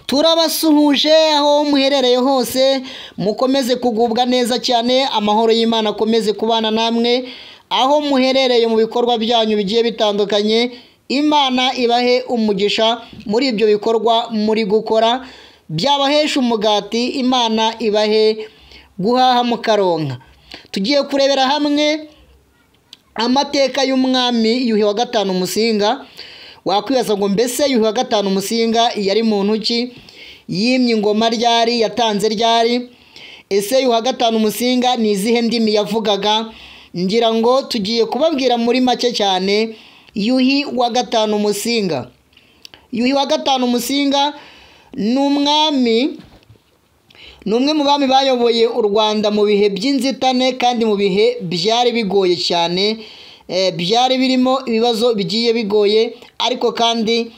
turabasuhuje aho muherereye hose, mukomeze kugubwa neza cyane, amahoro y'Imana akomeze kubana namwe aho muherereye mu bikorwa byanyu bigiye bitandukanye. Imana ibahe umugisha muri ibyo bikorwa muri gukora, byabahesha umugati, Imana ibahe guhaha mukaronka. Tugiye kurebera hamwe amateka y'umwami Yuhi wa gatanu Musinga. Wakwibaza ngo mbese Yuhi wa gatanu Musinga yari muntu ki? Yimye ingoma ryari? Yatanze ryari? Ese Yuhi wa gatanu Musinga ni izihe ndimi yavugaga? Ngira ngo tugiye kubabwira muri make cyane Yuhi wa gatanu Musinga. Yuhi wa gatanu Musinga ni umwe mu bami bayoboye u Rwanda mu bihe by'inzitane kandi mu bihe byari bigoye cyane, byari birimo ibibazo bigiye bigoye, ariko kandi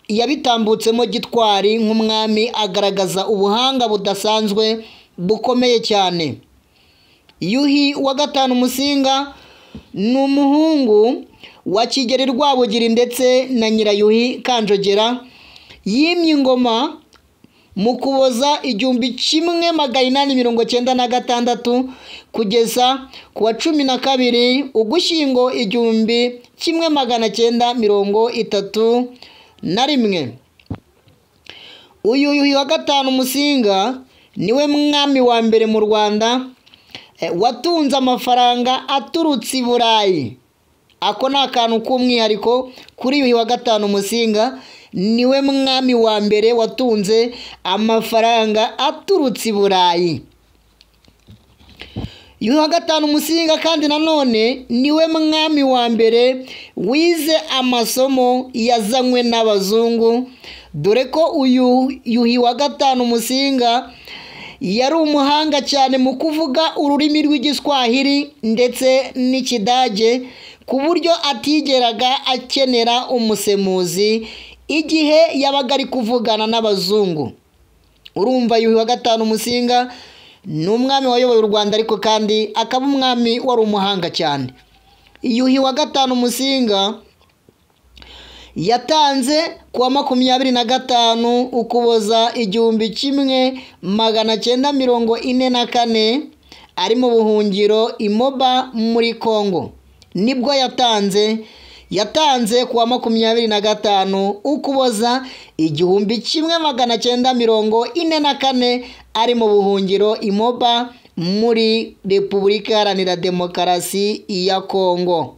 yabitambutsemo gitwari nk'umwami, agaragaza ubuhanga budasanzwe bukomeye cyane. Yuhi wa gatanu Musinga ni umuhungu wa Kigeli Rwabugiri ndetse na Nyirayuhi Kanjogera. Yimye ingoma mu Kuboza 1896 kugeza ku wa 12 Ugushyingo 1931. Uyu Yuhi wa gatanu Musinga niwe mwami wa mbere mu Rwanda watunze amafaranga aturutse i Burayi. Ako ni akantu k'umwihariko kuri Yuhi wa gatanu Musinga, niwe mwami wa mbere watunze amafaranga aturutse i Burayi. Yuhi wa gatanu Musinga kandi nanone niwe mwami wa mbere wize amasomo yazanywe n'abazungu, dore ko uyu Yuhi wa gatanu Musinga yari umuhanga cyane mu kuvuga ururimi rw'Igiswahili ndetse n'Ikidage, ku buryo atigeraga akenera umusemuzi igihe yabaga ari kuvugana n'abazungu. Urumva Yuhi wa gatanu Musinga ni umwami wayoboye u Rwanda, ariko kandi akaba umwami wari umuhanga cyane. Yuhi wa gatanu Musinga yatanze kuwa 25 Ukuboza 1944 ari mu buhungiro i Moba muri Kongo. Nibwo yatanze kuwa 25 Ukuboza 1944 ari mu buhungiro i Moba muri Repubulika Iharanira Demokarasi ya Kongo.